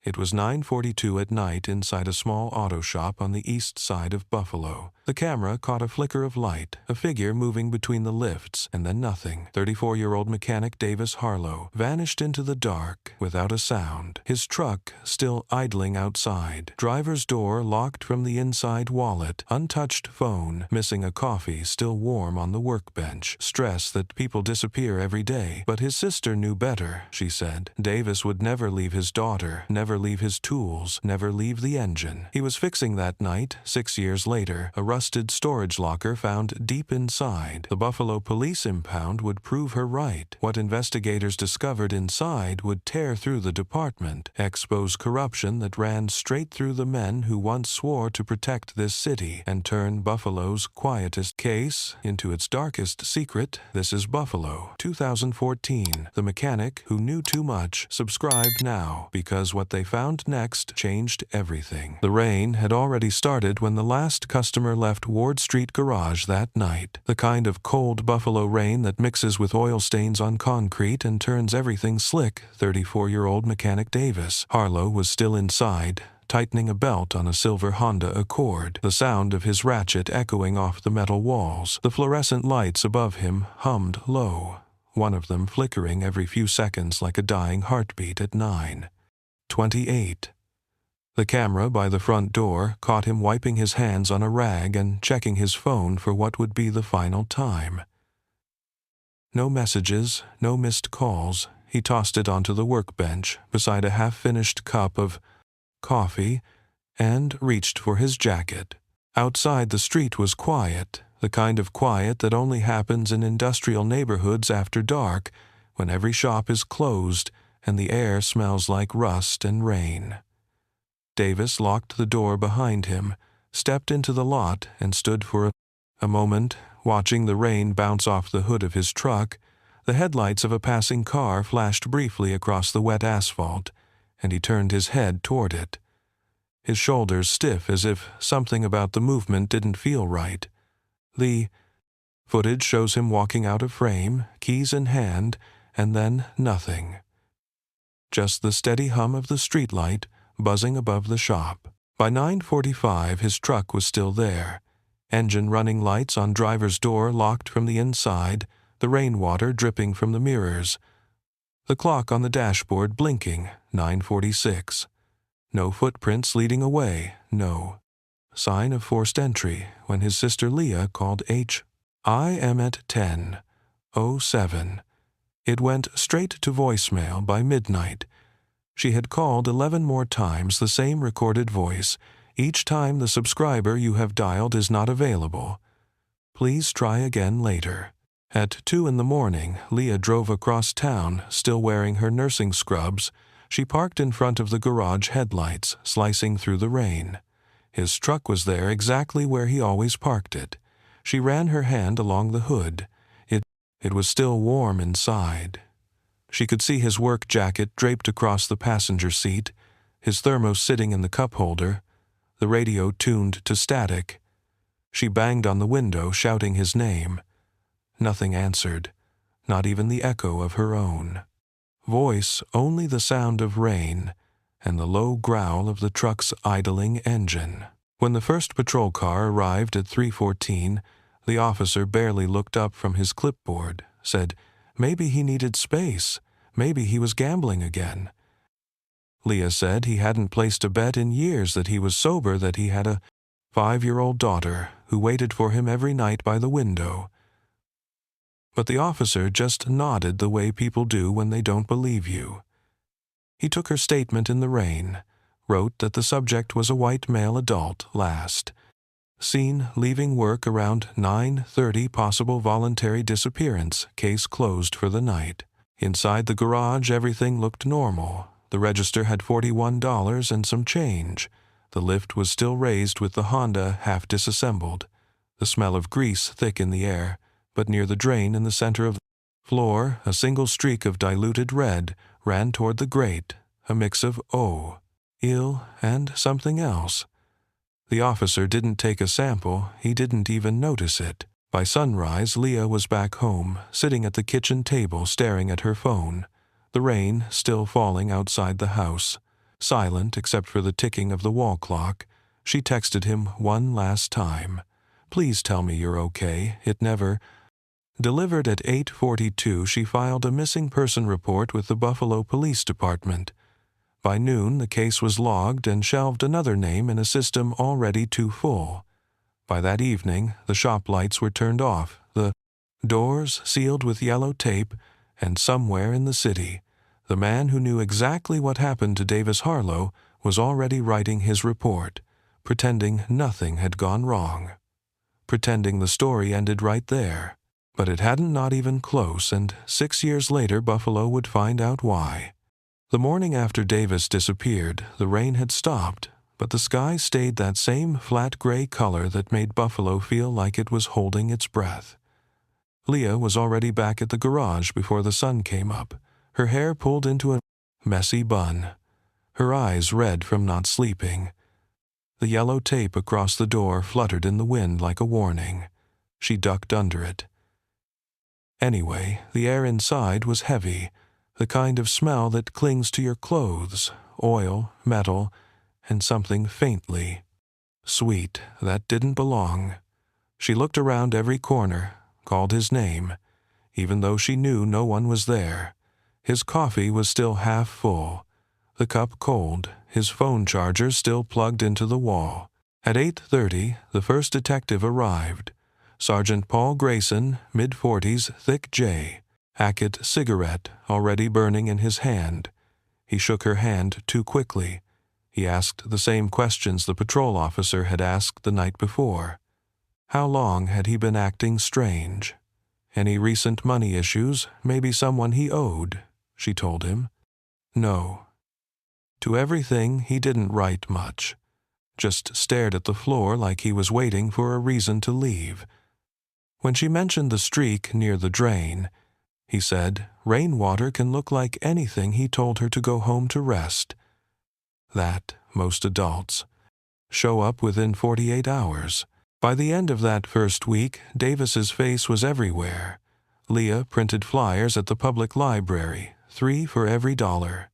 It was 9:42 at night inside a small auto shop on the east side of Buffalo. The camera caught a flicker of light, a figure moving between the lifts, and then nothing. 34-year-old mechanic Davis Harlow vanished into the dark without a sound, his truck still idling outside. Driver's door locked from the inside, wallet, untouched phone, missing a coffee still warm on the workbench. Stress that people disappear every day, but his sister knew better, she said. Davis would never leave his daughter, never leave his tools, never leave the engine. He was fixing that night, 6 years later, a rusted storage locker found deep inside. The Buffalo police impound would prove her right. What investigators discovered inside would tear through the department, expose corruption that ran straight through the men who once swore to protect this city, and turn Buffalo's quietest case into its darkest secret. This is Buffalo, 2014. The Mechanic Who Knew Too Much. Subscribe now, because what they found next changed everything. The rain had already started when the last customer left Ward Street Garage that night. The kind of cold Buffalo rain that mixes with oil stains on concrete and turns everything slick. 34-year-old mechanic Davis Harlow was still inside, tightening a belt on a silver Honda Accord, the sound of his ratchet echoing off the metal walls. The fluorescent lights above him hummed low, one of them flickering every few seconds like a dying heartbeat at 9:28. The camera by the front door caught him wiping his hands on a rag and checking his phone for what would be the final time. No messages, no missed calls. He tossed it onto the workbench beside a half-finished cup of coffee and reached for his jacket. Outside, the street was quiet, the kind of quiet that only happens in industrial neighborhoods after dark, when every shop is closed and the air smells like rust and rain. Davis locked the door behind him, stepped into the lot, and stood for a moment, watching the rain bounce off the hood of his truck. The headlights of a passing car flashed briefly across the wet asphalt, and he turned his head toward it, his shoulders stiff as if something about the movement didn't feel right. The footage shows him walking out of frame, keys in hand, and then nothing. Just the steady hum of the streetlight buzzing above the shop. By 9:45, his truck was still there, engine running, lights on driver's door locked from the inside, the rainwater dripping from the mirrors, the clock on the dashboard blinking, 9:46. No footprints leading away, no sign of forced entry when his sister Leah called I am at 10:07. It went straight to voicemail by midnight. She had called 11 more times, the same recorded voice. Each time, the subscriber you have dialed is not available. Please try again later. At 2 in the morning, Leah drove across town, still wearing her nursing scrubs. She parked in front of the garage headlights, slicing through the rain. His truck was there exactly where he always parked it. She ran her hand along the hood. It was still warm inside. She could see his work jacket draped across the passenger seat, his thermos sitting in the cup holder, the radio tuned to static. She banged on the window, shouting his name. Nothing answered, not even the echo of her own voice, only the sound of rain and the low growl of the truck's idling engine. When the first patrol car arrived at 3:14, the officer barely looked up from his clipboard, said, "Maybe he needed space. Maybe he was gambling again." Leah said he hadn't placed a bet in years that he was sober, that he had a 5-year-old daughter who waited for him every night by the window. But the officer just nodded the way people do when they don't believe you. He took her statement in the rain, wrote that the subject was a white male adult, last seen leaving work around 9:30, possible voluntary disappearance, case closed for the night. Inside the garage, everything looked normal. The register had $41 and some change. The lift was still raised with the Honda half disassembled. The smell of grease thick in the air, but near the drain in the center of the floor, a single streak of diluted red ran toward the grate, a mix of ill and something else. The officer didn't take a sample, he didn't even notice it. By sunrise, Leah was back home, sitting at the kitchen table staring at her phone, the rain still falling outside the house. Silent except for the ticking of the wall clock, she texted him one last time. "Please tell me you're okay. It never—" Delivered at 8:42, she filed a missing person report with the Buffalo Police Department. By noon, the case was logged and shelved another name in a system already too full. By that evening, the shop lights were turned off, the doors sealed with yellow tape, and somewhere in the city, the man who knew exactly what happened to Davis Harlow was already writing his report, pretending nothing had gone wrong. Pretending the story ended right there. But it hadn't, not even close, and 6 years later Buffalo would find out why. The morning after Davis disappeared, the rain had stopped, but the sky stayed that same flat gray color that made Buffalo feel like it was holding its breath. Leah was already back at the garage before the sun came up, her hair pulled into a messy bun, her eyes red from not sleeping. The yellow tape across the door fluttered in the wind like a warning. She ducked under it. Anyway, the air inside was heavy, the kind of smell that clings to your clothes, oil, metal, and something faintly sweet that didn't belong. She looked around every corner, called his name, even though she knew no one was there. His coffee was still half full, the cup cold, his phone charger still plugged into the wall. At 8:30, the first detective arrived. Sergeant Paul Grayson, mid-40s, thick J, Hackett cigarette already burning in his hand. He shook her hand too quickly. He asked the same questions the patrol officer had asked the night before. How long had he been acting strange? Any recent money issues, maybe someone he owed, she told him. No. To everything, he didn't write much. Just stared at the floor like he was waiting for a reason to leave. When she mentioned the streak near the drain, he said rainwater can look like anything he told her to go home to rest. That, most adults, show up within 48 hours. By the end of that first week, Davis's face was everywhere. Leah printed flyers at the public library, 3 for every $1.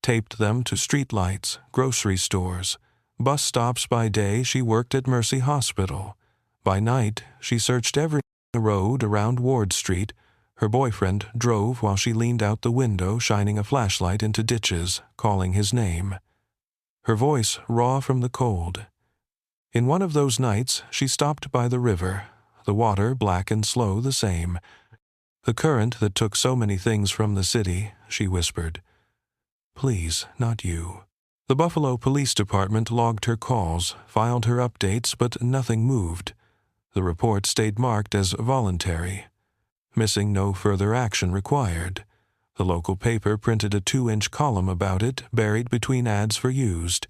Taped them to streetlights, grocery stores, bus stops. By day, she worked at Mercy Hospital. By night, she searched every road around Ward Street. Her boyfriend drove while she leaned out the window, shining a flashlight into ditches, calling his name. Her voice raw from the cold. In one of those nights, she stopped by the river, the water black and slow the same. The current that took so many things from the city, she whispered. "Please, not you." The Buffalo Police Department logged her calls, filed her updates, but nothing moved. The report stayed marked as voluntary. Missing, no further action required. The local paper printed a 2-inch column about it, buried between ads for used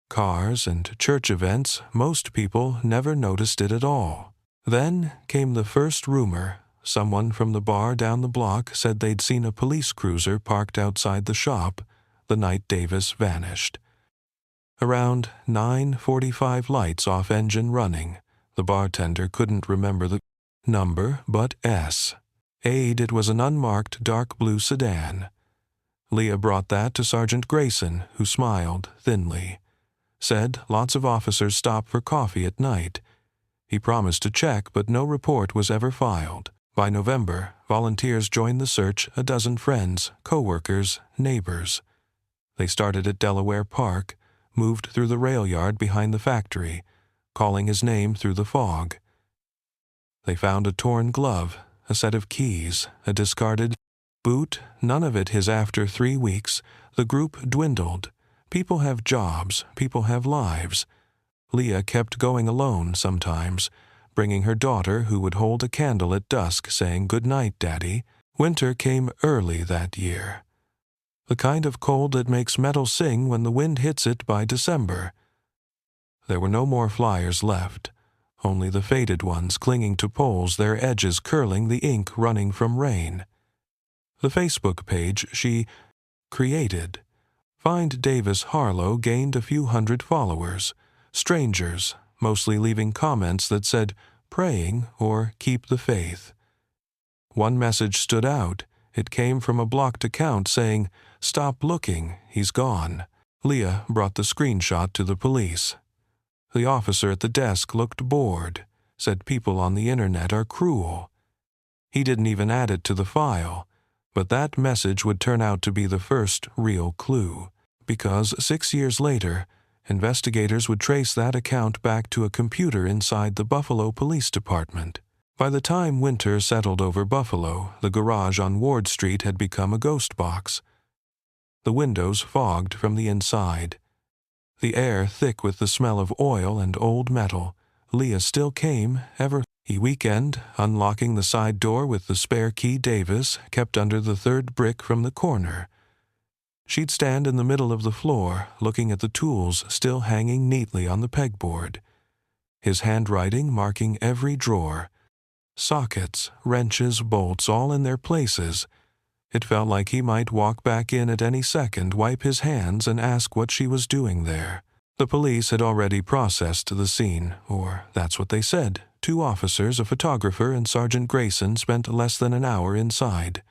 cars and church events. Most people never noticed it at all. Then came the first rumor. Someone from the bar down the block said they'd seen a police cruiser parked outside the shop the night Davis vanished. Around 9:45, lights off, engine running. The bartender couldn't remember the number, but S8. It was an unmarked dark blue sedan. Leah brought that to Sergeant Grayson, who smiled thinly. Said lots of officers stop for coffee at night. He promised to check, but no report was ever filed. By November, volunteers joined the search, a dozen friends, co-workers, neighbors. They started at Delaware Park, moved through the rail yard behind the factory, calling his name through the fog. They found a torn glove, a set of keys, a discarded boot, none of it his. After 3 weeks, the group dwindled. People have jobs, people have lives. Leah kept going alone sometimes, bringing her daughter, who would hold a candle at dusk, saying, "Good night, Daddy." Winter came early that year. The kind of cold that makes metal sing when the wind hits it by December. There were no more flyers left, only the faded ones clinging to poles, their edges curling, the ink running from rain. The Facebook page she created, Find Davis Harlow, gained a few hundred followers, strangers, mostly leaving comments that said, "Praying" or "Keep the faith." One message stood out. It came from a blocked account saying, "Stop looking, he's gone." Leah brought the screenshot to the police. The officer at the desk looked bored, said people on the internet are cruel. He didn't even add it to the file, but that message would turn out to be the first real clue, because 6 years later, investigators would trace that account back to a computer inside the Buffalo Police Department. By the time winter settled over Buffalo, the garage on Ward Street had become a ghost box. The windows fogged from the inside. The air thick with the smell of oil and old metal. Leah still came every weekend, unlocking the side door with the spare key Davis kept under the third brick from the corner. She'd stand in the middle of the floor, looking at the tools still hanging neatly on the pegboard. His handwriting marking every drawer. Sockets, wrenches, bolts, all in their places. It felt like he might walk back in at any second, wipe his hands, and ask what she was doing there. The police had already processed the scene, or that's what they said. 2 officers, a photographer, and Sergeant Grayson spent less than an hour inside.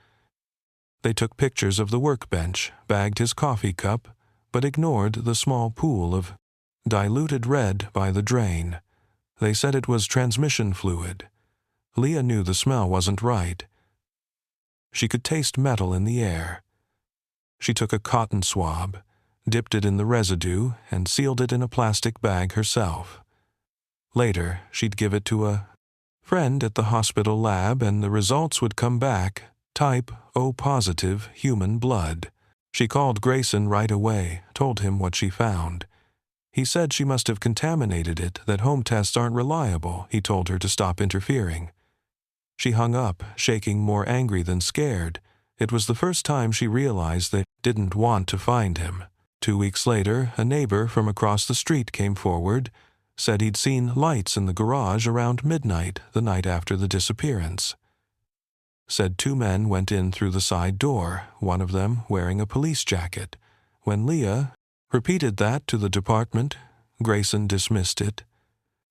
They took pictures of the workbench, bagged his coffee cup, but ignored the small pool of diluted red by the drain. They said it was transmission fluid. Leah knew the smell wasn't right. She could taste metal in the air. She took a cotton swab, dipped it in the residue, and sealed it in a plastic bag herself. Later, she'd give it to a friend at the hospital lab, and the results would come back, type O-positive human blood. She called Grayson right away, told him what she found. He said she must have contaminated it, that home tests aren't reliable. He told her to stop interfering. She hung up, shaking, more angry than scared. It was the first time she realized they didn't want to find him. 2 weeks later, a neighbor from across the street came forward, said he'd seen lights in the garage around midnight the night after the disappearance. Said 2 men went in through the side door, one of them wearing a police jacket. When Leah repeated that to the department, Grayson dismissed it.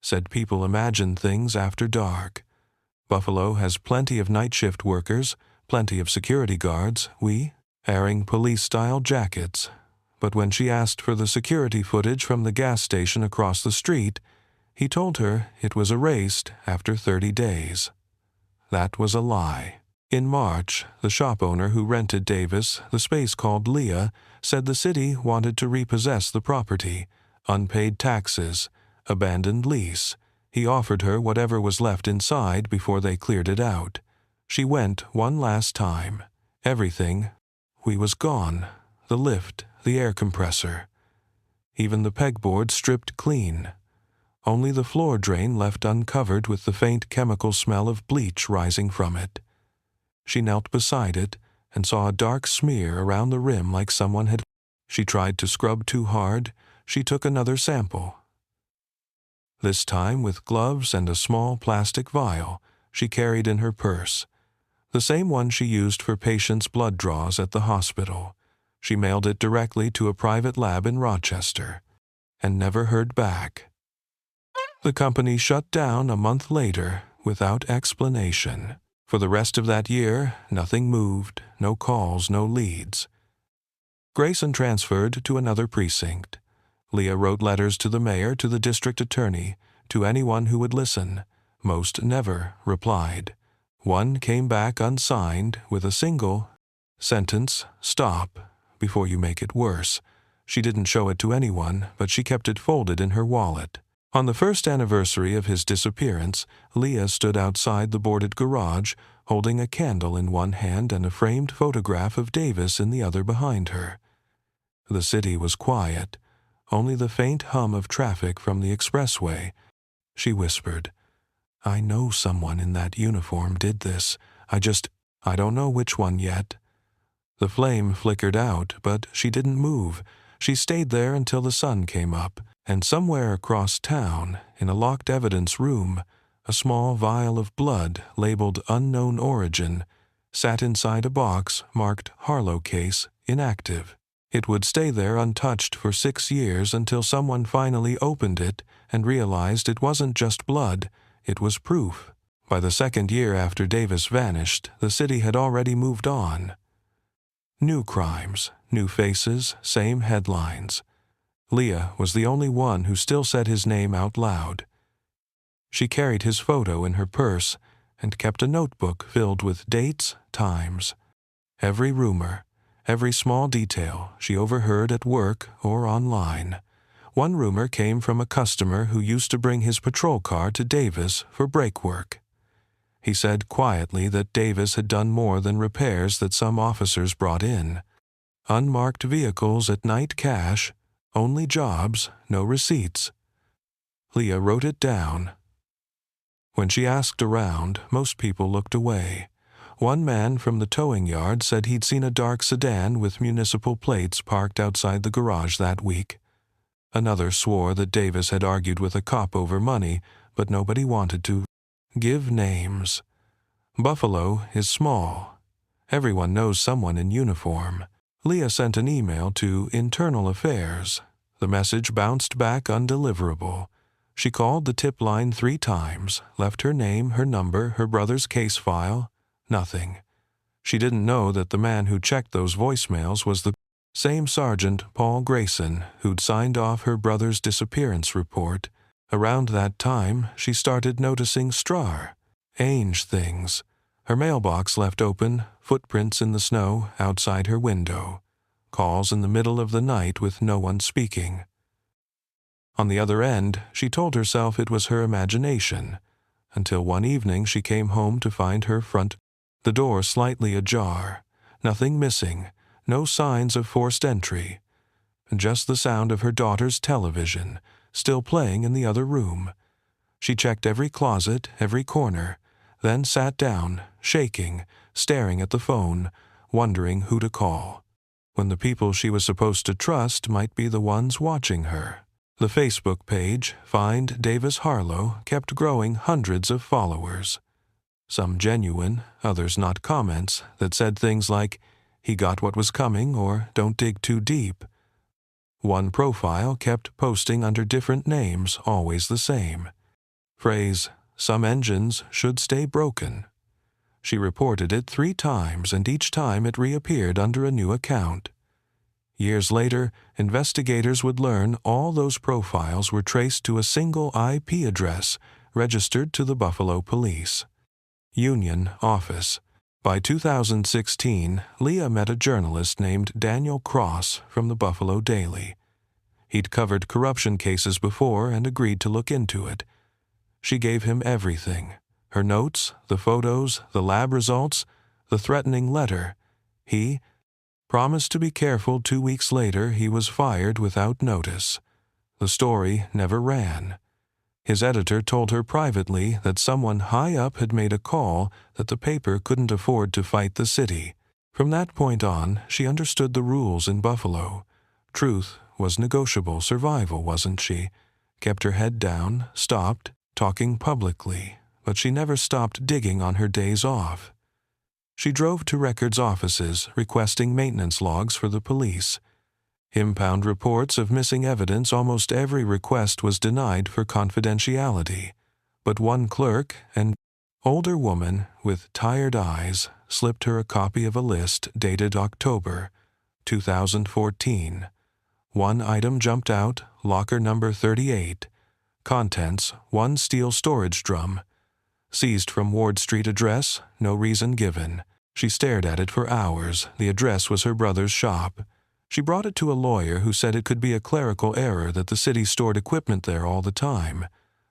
Said people imagine things after dark. Buffalo has plenty of night shift workers, plenty of security guards, wearing police-style jackets. But when she asked for the security footage from the gas station across the street, he told her it was erased after 30 days. That was a lie. In March, the shop owner who rented Davis the space called Leah said the city wanted to repossess the property, unpaid taxes, abandoned lease. He offered her whatever was left inside before they cleared it out. She went one last time. Everything was gone. The lift, the air compressor. Even the pegboard stripped clean. Only the floor drain left uncovered with the faint chemical smell of bleach rising from it. She knelt beside it and saw a dark smear around the rim like someone had. She tried to scrub too hard. She took another sample. This time with gloves and a small plastic vial she carried in her purse, the same one she used for patients' blood draws at the hospital. She mailed it directly to a private lab in Rochester, and never heard back. The company shut down a month later without explanation. For the rest of that year, nothing moved, no calls, no leads. Grayson transferred to another precinct. Leah wrote letters to the mayor, to the district attorney, to anyone who would listen. Most never replied. One came back unsigned with a single sentence, "Stop, before you make it worse." She didn't show it to anyone, but she kept it folded in her wallet. On the first anniversary of his disappearance, Leah stood outside the boarded garage, holding a candle in one hand and a framed photograph of Davis in the other behind her. The city was quiet. Only the faint hum of traffic from the expressway. She whispered, "I know someone in that uniform did this. I don't know which one yet." The flame flickered out, but she didn't move. She stayed there until the sun came up, and somewhere across town, in a locked evidence room, a small vial of blood labeled unknown origin sat inside a box marked Harlow case, inactive. It would stay there untouched for 6 years until someone finally opened it and realized it wasn't just blood, it was proof. By the 2nd year after Davis vanished, the city had already moved on. New crimes, new faces, same headlines. Leah was the only one who still said his name out loud. She carried his photo in her purse and kept a notebook filled with dates, times. Every rumor, every small detail she overheard at work or online. One rumor came from a customer who used to bring his patrol car to Davis for brake work. He said quietly that Davis had done more than repairs that some officers brought in. Unmarked vehicles at night cash, only jobs, no receipts. Leah wrote it down. When she asked around, most people looked away. One man from the towing yard said he'd seen a dark sedan with municipal plates parked outside the garage that week. Another swore that Davis had argued with a cop over money, but nobody wanted to give names. Buffalo is small. Everyone knows someone in uniform. Leah sent an email to Internal Affairs. The message bounced back undeliverable. She called the tip line 3 times, left her name, her number, her brother's case file. Nothing. She didn't know that the man who checked those voicemails was the same Sergeant Paul Grayson who'd signed off her brother's disappearance report. Around that time, she started noticing strange things. Her mailbox left open, footprints in the snow outside her window, calls in the middle of the night with no one speaking. On the other end, she told herself it was her imagination, until one evening she came home to find the door slightly ajar, nothing missing, no signs of forced entry, just the sound of her daughter's television, still playing in the other room. She checked every closet, every corner, then sat down, shaking, staring at the phone, wondering who to call, when the people she was supposed to trust might be the ones watching her. The Facebook page, Find Davis Harlow, kept growing hundreds of followers. Some genuine, others not comments that said things like, "He got what was coming," or "Don't dig too deep." One profile kept posting under different names, always the same. Phrase, "Some engines should stay broken." She reported it 3 times, and each time it reappeared under a new account. Years later, investigators would learn all those profiles were traced to a single IP address registered to the Buffalo Police. Union Office. By 2016, Leah met a journalist named Daniel Cross from the Buffalo Daily. He'd covered corruption cases before and agreed to look into it. She gave him everything: her notes, the photos, the lab results, the threatening letter. He promised to be careful. 2 weeks later, he was fired without notice. The story never ran. His editor told her privately that someone high up had made a call that the paper couldn't afford to fight the city. From that point on, she understood the rules in Buffalo. Truth was negotiable. Survival wasn't. She kept her head down, stopped talking publicly, but she never stopped digging on her days off. She drove to records offices requesting maintenance logs for the police. Impound reports of missing evidence. Almost every request was denied for confidentiality, but one clerk, an older woman with tired eyes, slipped her a copy of a list dated October 2014. One item jumped out: locker number 38. Contents: 1 steel storage drum. Seized from Ward Street address, no reason given. She stared at it for hours. The address was her brother's shop. She brought it to a lawyer who said it could be a clerical error, that the city stored equipment there all the time.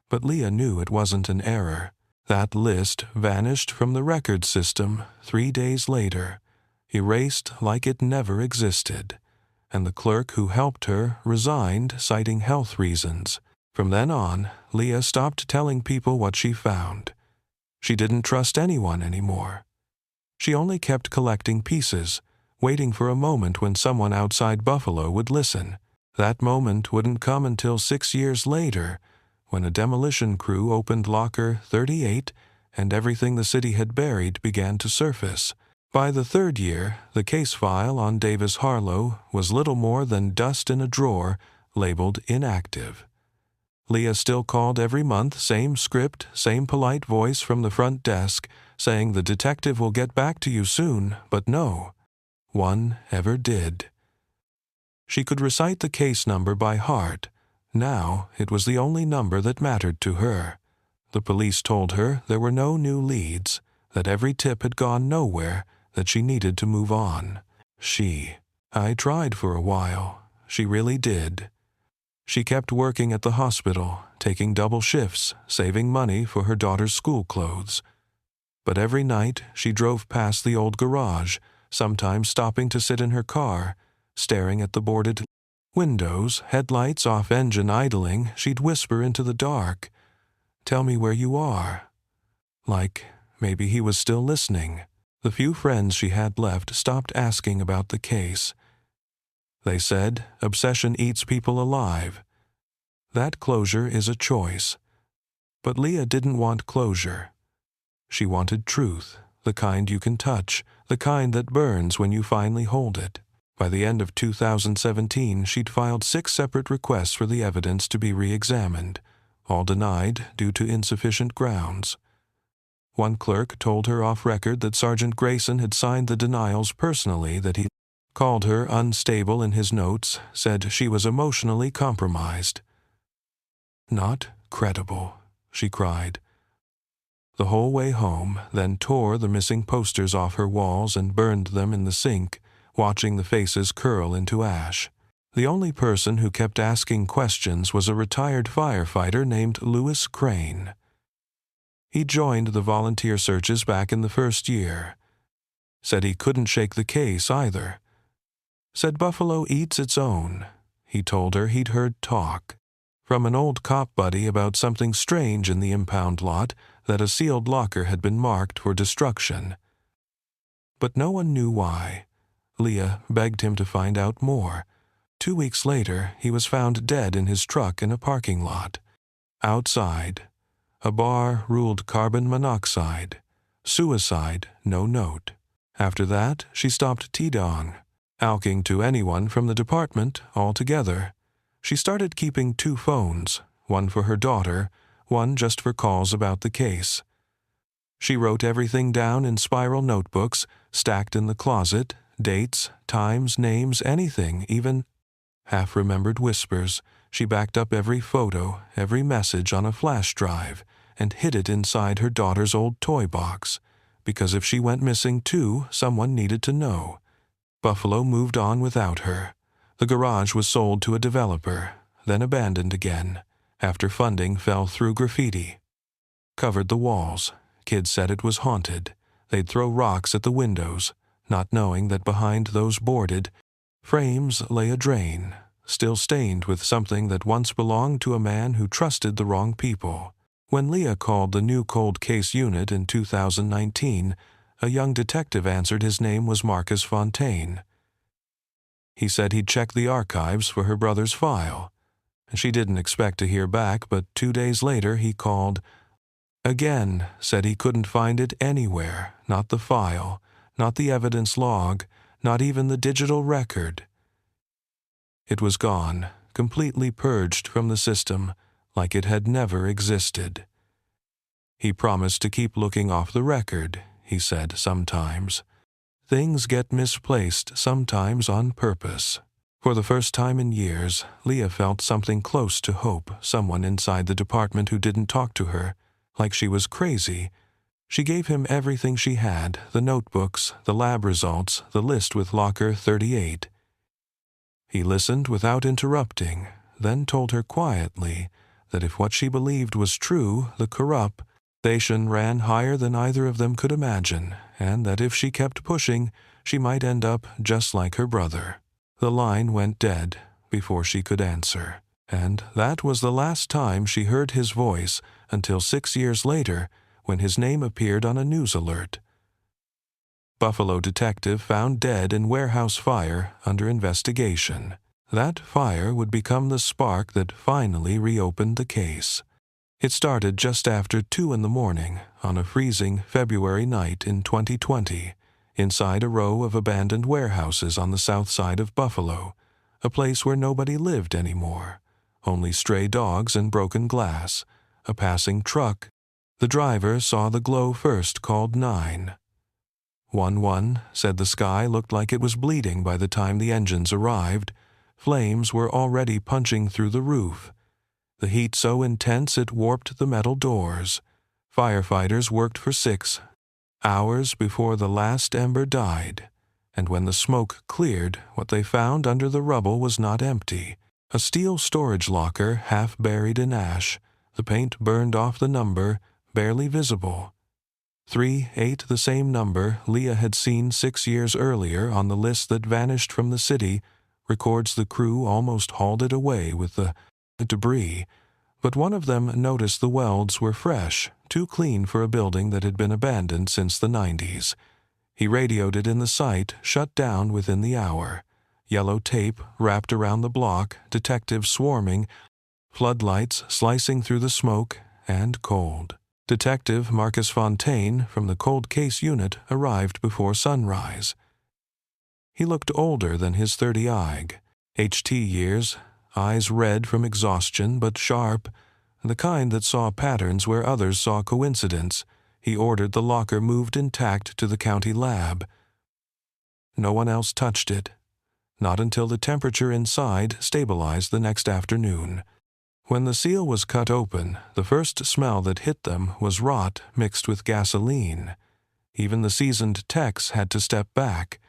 But Leah knew it wasn't an error. That list vanished from the record system 3 days later, erased like it never existed. And the clerk who helped her resigned, citing health reasons. From then on, Leah stopped telling people what she found. She didn't trust anyone anymore. She only kept collecting pieces, waiting for a moment when someone outside Buffalo would listen. That moment wouldn't come until 6 years later, when a demolition crew opened locker 38 and everything the city had buried began to surface. By the 3rd year, the case file on Davis Harlow was little more than dust in a drawer labeled inactive. Leah still called every month, same script, same polite voice from the front desk, saying the detective will get back to you soon, but no one ever did. She could recite the case number by heart. Now it was the only number that mattered to her. The police told her there were no new leads, that every tip had gone nowhere, that she needed to move on. I tried for a while. She really did. She kept working at the hospital, taking double shifts, saving money for her daughter's school clothes. But every night she drove past the old garage, sometimes stopping to sit in her car, staring at the boarded windows, headlights off, engine idling. She'd whisper into the dark, "Tell me where you are." Like maybe he was still listening. The few friends she had left stopped asking about the case. They said, obsession eats people alive. That closure is a choice. But Leah didn't want closure. She wanted truth, the kind you can touch, the kind that burns when you finally hold it. By the end of 2017, she'd filed 6 separate requests for the evidence to be re-examined, all denied due to insufficient grounds. One clerk told her off record that Sergeant Grayson had signed the denials personally, that he called her unstable in his notes, said she was emotionally compromised. Not credible, she cried. The whole way home, then tore the missing posters off her walls and burned them in the sink, watching the faces curl into ash. The only person who kept asking questions was a retired firefighter named Lewis Crane. He joined the volunteer searches back in the first year. Said he couldn't shake the case either. Said Buffalo eats its own. He told her he'd heard talk from an old cop buddy about something strange in the impound lot, that a sealed locker had been marked for destruction. But no one knew why. Leah begged him to find out more. 2 weeks later, he was found dead in his truck in a parking lot. Outside, a bar ruled carbon monoxide. Suicide, no note. After that, she stopped T-dong, alking to anyone from the department altogether. She started keeping 2 phones, one for her daughter, one just for calls about the case. She wrote everything down in spiral notebooks, stacked in the closet, dates, times, names, anything, even half-remembered whispers. She backed up every photo, every message on a flash drive, and hid it inside her daughter's old toy box, because if she went missing too, someone needed to know. Buffalo moved on without her. The garage was sold to a developer, then abandoned again, after funding fell through graffiti. Covered the walls. Kids said it was haunted. They'd throw rocks at the windows, not knowing that behind those boarded frames lay a drain, still stained with something that once belonged to a man who trusted the wrong people. When Leah called the new cold case unit in 2019, a young detective answered his name was Marcus Fontaine. He said he'd check the archives for her brother's file. She didn't expect to hear back, but 2 days later he called again, said he couldn't find it anywhere, not the file, not the evidence log, not even the digital record. It was gone, completely purged from the system, like it had never existed. He promised to keep looking off the record, he said sometimes. Things get misplaced, sometimes on purpose. For the first time in years, Leah felt something close to hope, someone inside the department who didn't talk to her, like she was crazy. She gave him everything she had, the notebooks, the lab results, the list with locker 38. He listened without interrupting, then told her quietly that if what she believed was true, the corruption ran higher than either of them could imagine, and that if she kept pushing, she might end up just like her brother. The line went dead before she could answer, and that was the last time she heard his voice until 6 years later, when his name appeared on a news alert. Buffalo detective found dead in warehouse fire under investigation. That fire would become the spark that finally reopened the case. It started just after 2 a.m. on a freezing February night in 2020, inside a row of abandoned warehouses on the south side of Buffalo, a place where nobody lived anymore, only stray dogs and broken glass, a passing truck. The driver saw the glow first, called 911, said the sky looked like it was bleeding by the time the engines arrived. flames were already punching through the roof. The heat so intense it warped the metal doors. Firefighters worked for 6 hours before the last ember died, and when the smoke cleared, what they found under the rubble was not empty. A steel storage locker half buried in ash, the paint burned off the number, barely visible. 3-8, the same number Leah had seen 6 years earlier on the list that vanished from the city, records the crew almost hauled it away with the debris, but one of them noticed the welds were fresh, too clean for a building that had been abandoned since the 90s. He radioed it in the site, shut down within the hour. Yellow tape wrapped around the block, detectives swarming, floodlights slicing through the smoke, and cold. Detective Marcus Fontaine from the cold case unit arrived before sunrise. He looked older than his 30-ig. HT years, eyes red from exhaustion but sharp, the kind that saw patterns where others saw coincidence. He ordered the locker moved intact to the county lab. No one else touched it. Not until the temperature inside stabilized the next afternoon. When the seal was cut open, the first smell that hit them was rot mixed with gasoline. Even the seasoned techs had to step back.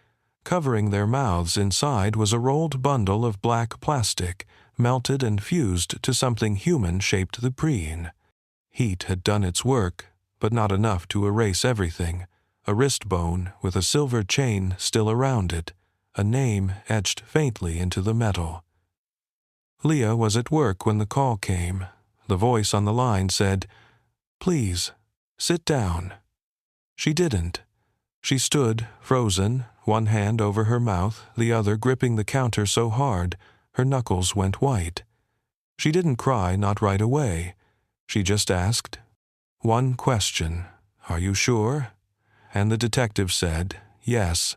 Covering their mouths inside was a rolled bundle of black plastic, melted and fused to something human shaped the preen. Heat had done its work, but not enough to erase everything. A wrist bone with a silver chain still around it, a name etched faintly into the metal. Leah was at work when the call came. The voice on the line said, "Please, sit down." She didn't. She stood, frozen, one hand over her mouth, the other gripping the counter so hard, her knuckles went white. She didn't cry, not right away. She just asked one question, "Are you sure?" And the detective said, "Yes."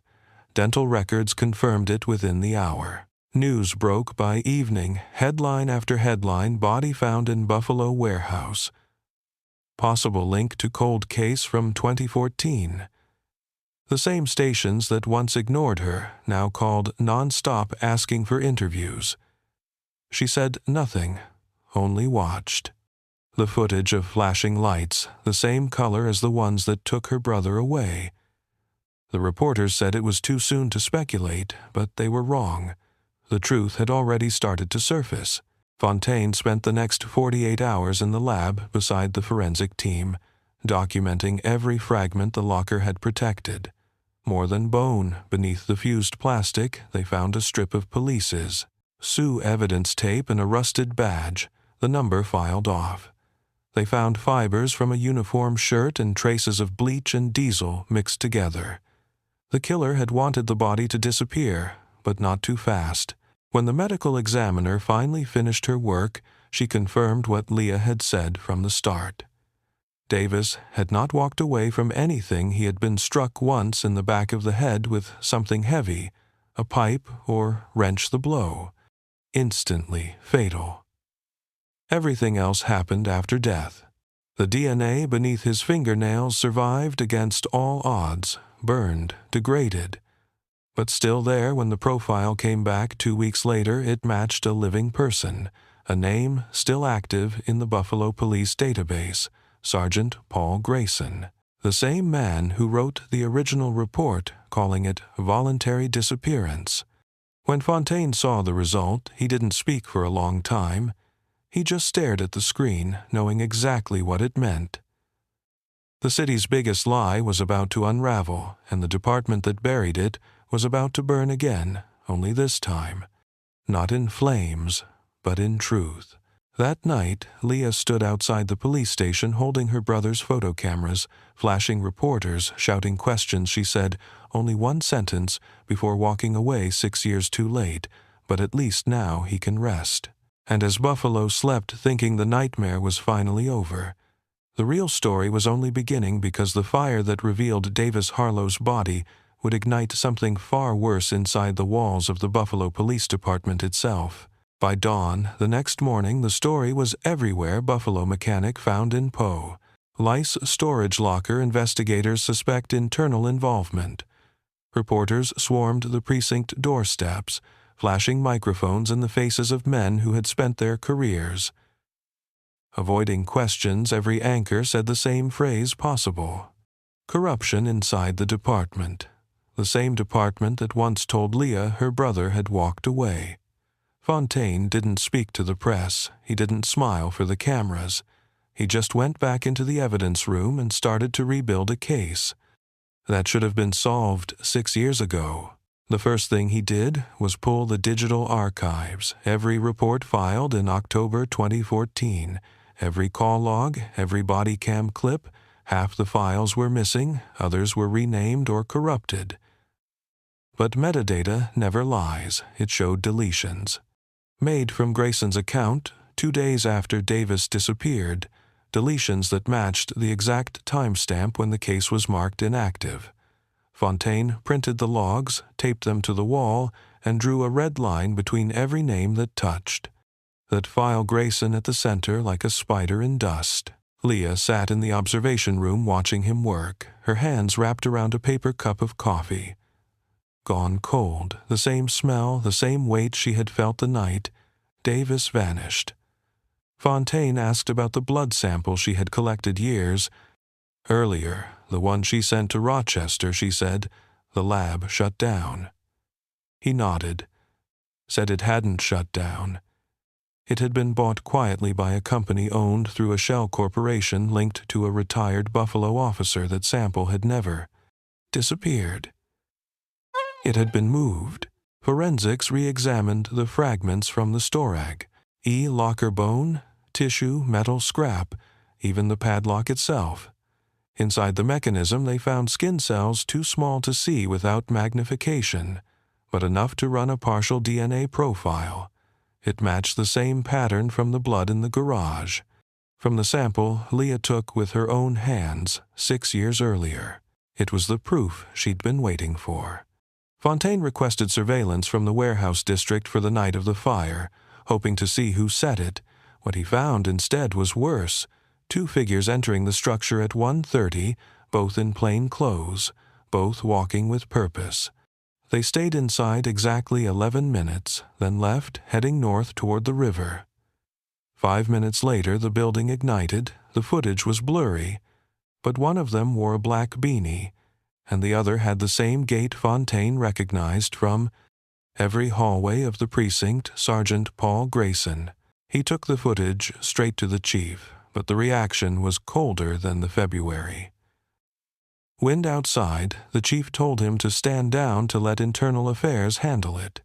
Dental records confirmed it within the hour. News broke by evening, headline after headline, body found in Buffalo warehouse. Possible link to cold case from 2014. The same stations that once ignored her now called non-stop asking for interviews. She said nothing, only watched. The footage of flashing lights, the same color as the ones that took her brother away. The reporters said it was too soon to speculate, but they were wrong. The truth had already started to surface. Fontaine spent the next 48 hours in the lab beside the forensic team, documenting every fragment the locker had protected. More than bone, beneath the fused plastic, they found a strip of police's Sioux evidence tape and a rusted badge, the number filed off. They found fibers from a uniform shirt and traces of bleach and diesel mixed together. The killer had wanted the body to disappear, but not too fast. When the medical examiner finally finished her work, she confirmed what Leah had said from the start. Davis had not walked away from anything. He had been struck once in the back of the head with something heavy, a pipe or wrench the blow. Instantly fatal. Everything else happened after death. The DNA beneath his fingernails survived against all odds, burned, degraded. But still there when the profile came back 2 weeks later, it matched a living person, a name still active in the Buffalo Police database, Sergeant Paul Grayson, the same man who wrote the original report calling it voluntary disappearance. When Fontaine saw the result, he didn't speak for a long time. He just stared at the screen, knowing exactly what it meant. The city's biggest lie was about to unravel, and the department that buried it was about to burn again, only this time. Not in flames, but in truth. That night, Leah stood outside the police station holding her brother's photo cameras, flashing reporters, shouting questions. She said only one sentence before walking away 6 years too late, but at least now he can rest. And as Buffalo slept thinking the nightmare was finally over, the real story was only beginning because the fire that revealed Davis Harlow's body would ignite something far worse inside the walls of the Buffalo Police Department itself. By dawn, the next morning, the story was everywhere. Buffalo mechanic found in Poe. Lice storage locker, investigators suspect internal involvement. Reporters swarmed the precinct doorsteps. flashing microphones in the faces of men who had spent their careers. Avoiding questions, every anchor said the same phrase possible. Corruption inside the department. The same department that once told Leah her brother had walked away. Fontaine didn't speak to the press. He didn't smile for the cameras. He just went back into the evidence room and started to rebuild a case that should have been solved 6 years ago. The first thing he did was pull the digital archives, every report filed in October 2014, every call log, every body cam clip. Half the files were missing, others were renamed or corrupted. But metadata never lies. It showed deletions. Made from Grayson's account 2 days after Davis disappeared, deletions that matched the exact timestamp when the case was marked inactive. Fontaine printed the logs, taped them to the wall, and drew a red line between every name that touched. That file Grayson at the center like a spider in dust. Leah sat in the observation room watching him work, her hands wrapped around a paper cup of coffee. Gone cold, the same smell, the same weight she had felt the night. Davis vanished. Fontaine asked about the blood sample she had collected years earlier, the one she sent to Rochester. She said, the lab shut down. He nodded, said it hadn't shut down. It had been bought quietly by a company owned through a shell corporation linked to a retired Buffalo officer. That sample had never disappeared. It had been moved. Forensics re-examined the fragments from the storag. Locker bone, tissue, metal scrap, even the padlock itself. Inside the mechanism they found skin cells too small to see without magnification, but enough to run a partial DNA profile. It matched the same pattern from the blood in the garage, from the sample Leah took with her own hands 6 years earlier. It was the proof she'd been waiting for. Fontaine requested surveillance from the warehouse district for the night of the fire, hoping to see who set it. What he found instead was worse. 2 figures entering the structure at 1:30, both in plain clothes, both walking with purpose. They stayed inside exactly 11 minutes, then left, heading north toward the river. 5 minutes later, the building ignited. The footage was blurry, but one of them wore a black beanie, and the other had the same gait Fontaine recognized from every hallway of the precinct, Sergeant Paul Grayson. He took the footage straight to the chief, but the reaction was colder than the February. Wind outside, the chief told him to stand down to let Internal Affairs handle it.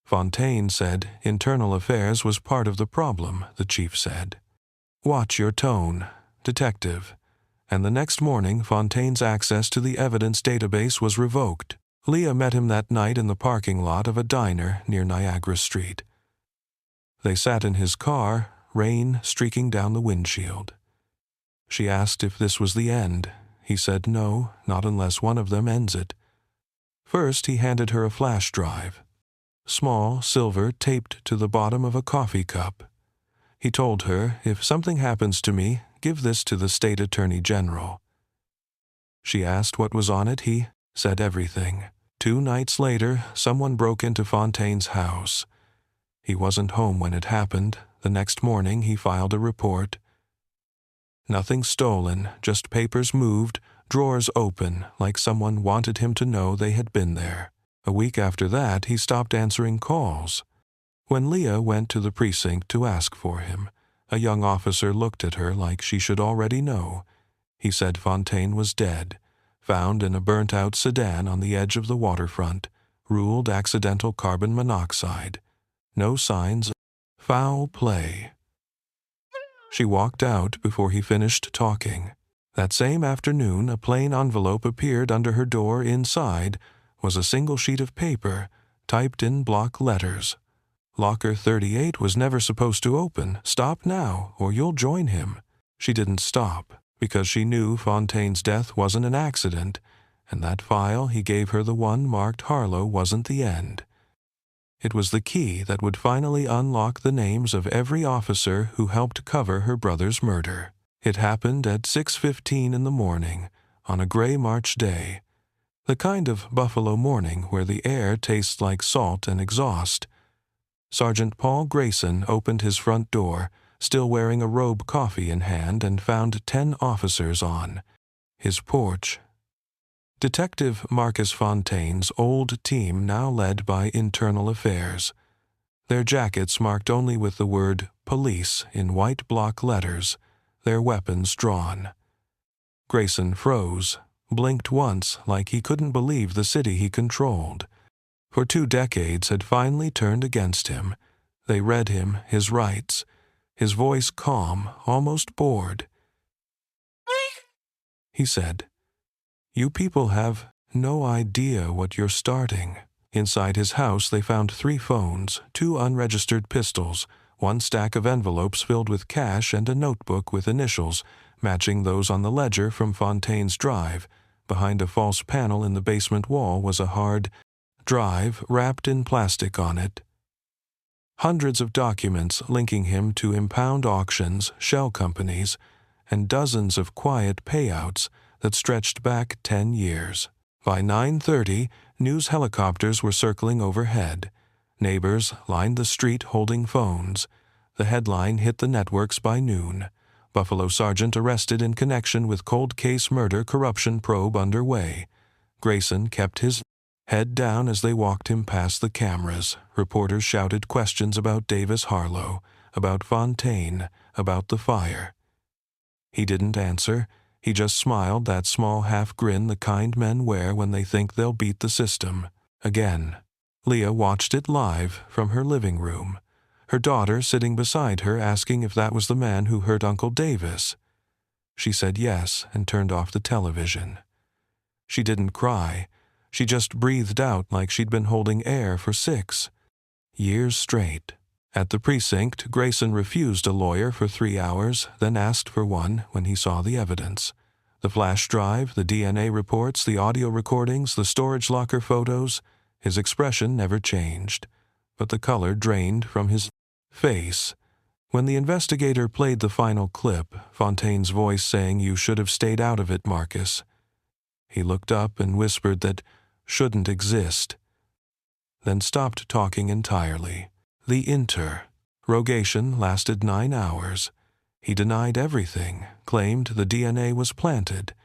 Fontaine said Internal Affairs was part of the problem, the chief said. Watch your tone, detective. And the next morning, Fontaine's access to the evidence database was revoked. Leah met him that night in the parking lot of a diner near Niagara Street. They sat in his car, rain streaking down the windshield. She asked if this was the end. He said no, not unless one of them ends it. First, he handed her a flash drive. Small, silver, taped to the bottom of a coffee cup. He told her, if something happens to me, give this to the state attorney general. She asked what was on it. He said everything. 2 nights later, someone broke into Fontaine's house. He wasn't home when it happened. The next morning, he filed a report. Nothing stolen, just papers moved, drawers open, like someone wanted him to know they had been there. A week after that, he stopped answering calls. When Leah went to the precinct to ask for him, a young officer looked at her like she should already know. He said Fontaine was dead, found in a burnt-out sedan on the edge of the waterfront, ruled accidental carbon monoxide. No signs of foul play. She walked out before he finished talking. That same afternoon, a plain envelope appeared under her door. Inside was a single sheet of paper, typed in block letters. Locker 38 was never supposed to open. Stop now, or you'll join him. She didn't stop, because she knew Fontaine's death wasn't an accident, and that file he gave her, the one marked Harlow, wasn't the end. It was the key that would finally unlock the names of every officer who helped cover her brother's murder. It happened at 6:15 in the morning, on a gray March day. The kind of Buffalo morning where the air tastes like salt and exhaust. Sergeant Paul Grayson opened his front door, still wearing a robe coffee in hand, and found 10 officers on his porch. Detective Marcus Fontaine's old team now led by Internal Affairs. Their jackets marked only with the word police in white block letters, their weapons drawn. Grayson froze, blinked once like he couldn't believe the city he controlled. For 2 decades had finally turned against him. They read him his rights, his voice calm, almost bored. He said, "You people have no idea what you're starting." Inside his house they found 3 phones, 2 unregistered pistols, 1 stack of envelopes filled with cash, and a notebook with initials matching those on the ledger from Fontaine's drive. Behind a false panel in the basement wall was a hard drive wrapped in plastic on it. Hundreds of documents linking him to impound auctions, shell companies, and dozens of quiet payouts that stretched back 10 years. By 9:30, news helicopters were circling overhead. Neighbors lined the street holding phones. The headline hit the networks by noon. Buffalo sergeant arrested in connection with cold case murder corruption probe underway. Grayson kept his head down as they walked him past the cameras. Reporters shouted questions about Davis Harlow, about Fontaine, about the fire. He didn't answer. He just smiled, that small half-grin the kind men wear when they think they'll beat the system. Again, Leah watched it live from her living room, her daughter sitting beside her asking if that was the man who hurt Uncle Davis. She said yes and turned off the television. She didn't cry. She just breathed out like she'd been holding air for 6 years straight. At the precinct, Grayson refused a lawyer for 3 hours, then asked for one when he saw the evidence. The flash drive, the DNA reports, the audio recordings, the storage locker photos. His expression never changed, but the color drained from his face. When the investigator played the final clip, Fontaine's voice saying, "You should have stayed out of it, Marcus," he looked up and whispered that shouldn't exist, then stopped talking entirely. The interrogation lasted 9 hours. He denied everything, claimed the DNA was planted,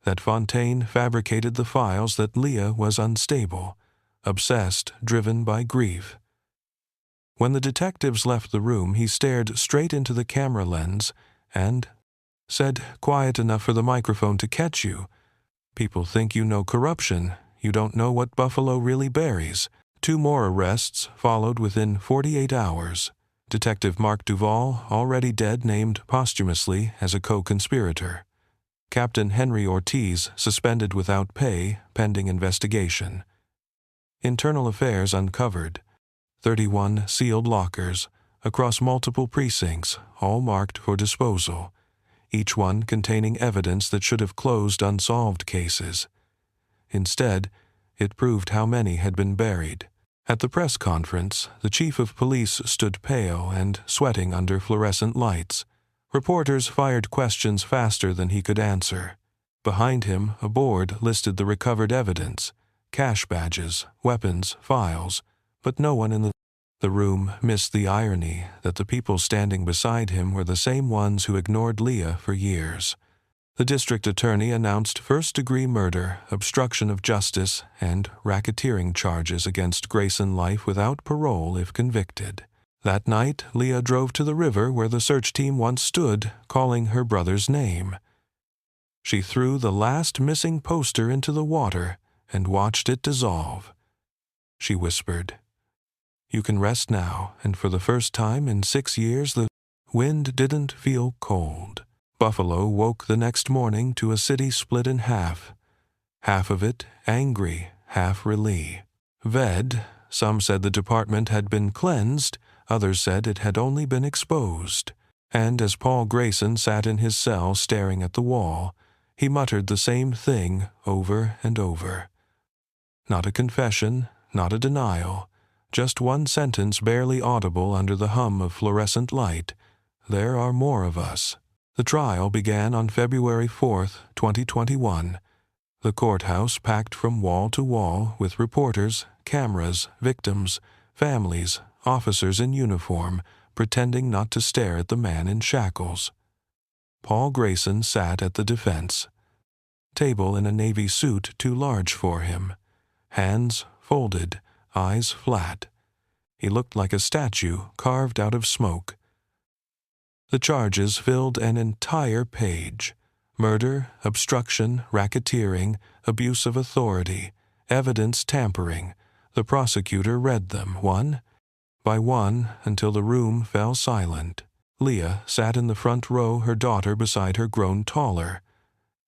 that Fontaine fabricated the files, that Leah was unstable, obsessed, driven by grief. When the detectives left the room, he stared straight into the camera lens and said, quiet enough for the microphone to catch you, "People think you know corruption. You don't know what Buffalo really buries." 2 more arrests followed within 48 hours. Detective Mark Duvall, already dead, named posthumously as a co-conspirator. Captain Henry Ortiz suspended without pay, pending investigation. Internal Affairs uncovered 31 sealed lockers across multiple precincts, all marked for disposal, each one containing evidence that should have closed unsolved cases. Instead, it proved how many had been buried. At the press conference, the chief of police stood pale and sweating under fluorescent lights. Reporters fired questions faster than he could answer. Behind him, a board listed the recovered evidence, cash badges, weapons, files, but no one in the room missed the irony that the people standing beside him were the same ones who ignored Leah for years. The district attorney announced first-degree murder, obstruction of justice, and racketeering charges against Grayson life without parole if convicted. That night, Leah drove to the river where the search team once stood, calling her brother's name. She threw the last missing poster into the water and watched it dissolve. She whispered, "You can rest now," and for the first time in 6 years the wind didn't feel cold. Buffalo woke the next morning to a city split in half of it angry, half relieved. Some said the department had been cleansed, others said it had only been exposed. And as Paul Grayson sat in his cell staring at the wall, he muttered the same thing over and over. Not a confession, not a denial, just one sentence barely audible under the hum of fluorescent light. "There are more of us." The trial began on February 4, 2021. The courthouse packed from wall to wall with reporters, cameras, victims, families, officers in uniform, pretending not to stare at the man in shackles. Paul Grayson sat at the defense table in a navy suit too large for him, hands folded, eyes flat. He looked like a statue carved out of smoke. The charges filled an entire page: murder, obstruction, racketeering, abuse of authority, evidence tampering. The prosecutor read them one by one until the room fell silent. Leah sat in the front row, her daughter beside her, grown taller,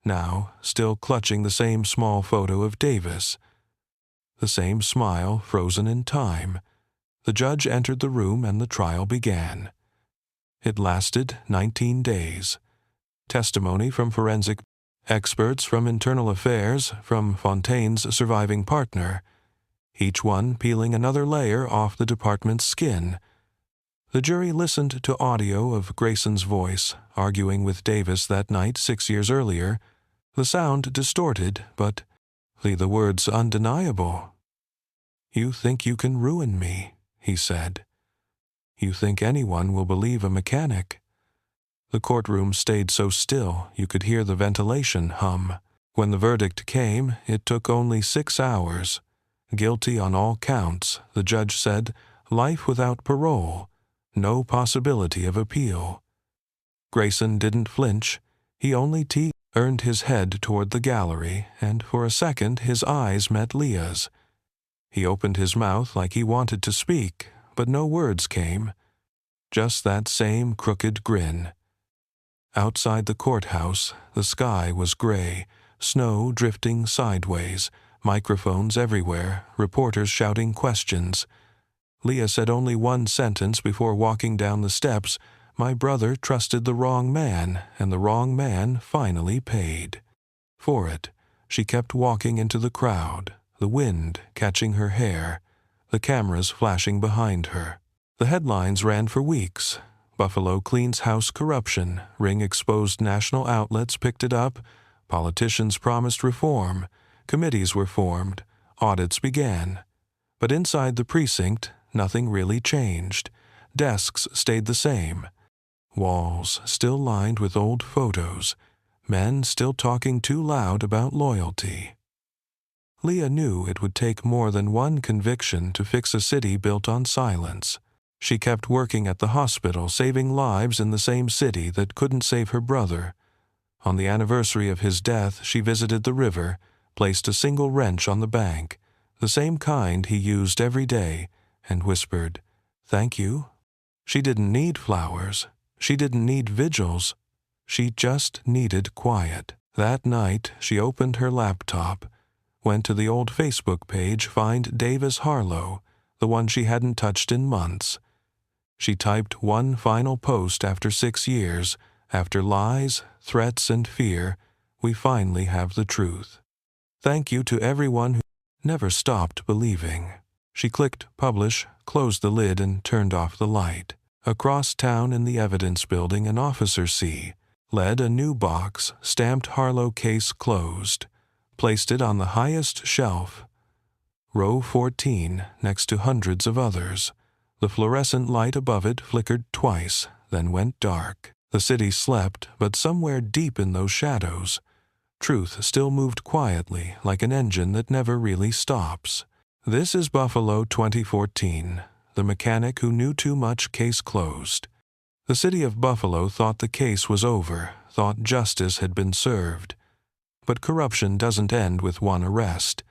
now still clutching the same small photo of Davis. The same smile frozen in time. The judge entered the room and the trial began. It lasted 19 days. Testimony from forensic experts, from internal affairs, from Fontaine's surviving partner, each one peeling another layer off the department's skin. The jury listened to audio of Grayson's voice, arguing with Davis that night 6 years earlier, the sound distorted, but the words undeniable. "You think you can ruin me," he said. "You think anyone will believe a mechanic?" The courtroom stayed so still you could hear the ventilation hum. When the verdict came, it took only 6 hours. Guilty on all counts, the judge said, life without parole, no possibility of appeal. Grayson didn't flinch. He only turned his head toward the gallery, and for a second his eyes met Leah's. He opened his mouth like he wanted to speak, but no words came. Just that same crooked grin. Outside the courthouse, the sky was gray, snow drifting sideways, microphones everywhere, reporters shouting questions. Leah said only one sentence before walking down the steps: "My brother trusted the wrong man, and the wrong man finally paid." For it, she kept walking into the crowd, the wind catching her hair, the cameras flashing behind her. The headlines ran for weeks. Buffalo cleans house corruption, Ring exposed, national outlets picked it up, politicians promised reform, committees were formed, audits began. But inside the precinct, nothing really changed. Desks stayed the same. Walls still lined with old photos, men still talking too loud about loyalty. Leah knew it would take more than one conviction to fix a city built on silence. She kept working at the hospital, saving lives in the same city that couldn't save her brother. On the anniversary of his death, she visited the river, placed a single wrench on the bank, the same kind he used every day, and whispered, "Thank you." She didn't need flowers. She didn't need vigils. She just needed quiet. That night, she opened her laptop, went to the old Facebook page, find Davis Harlow, the one she hadn't touched in months. She typed one final post after 6 years. After lies, threats, and fear, we finally have the truth. Thank you to everyone who never stopped believing. She clicked publish, closed the lid, and turned off the light. Across town in the evidence building, an officer led a new box, stamped Harlow case closed, placed it on the highest shelf, row 14, next to hundreds of others. The fluorescent light above it flickered twice, then went dark. The city slept, but somewhere deep in those shadows, truth still moved quietly, like an engine that never really stops. This is Buffalo 2014. The mechanic who knew too much, case closed. The city of Buffalo thought the case was over, thought justice had been served. But corruption doesn't end with one arrest.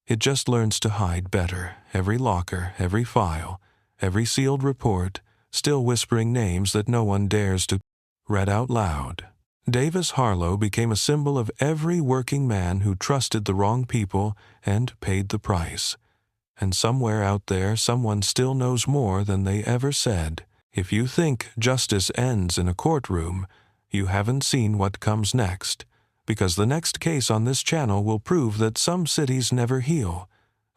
It just learns to hide better. Every locker, every file, every sealed report, still whispering names that no one dares to read out loud. Davis Harlow became a symbol of every working man who trusted the wrong people and paid the price. And somewhere out there, someone still knows more than they ever said. If you think justice ends in a courtroom, you haven't seen what comes next, because the next case on this channel will prove that some cities never heal.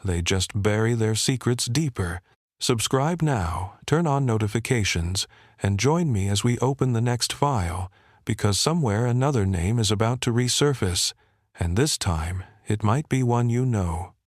They just bury their secrets deeper. Subscribe now, turn on notifications, and join me as we open the next file, because somewhere another name is about to resurface, And this time, it might be one you know.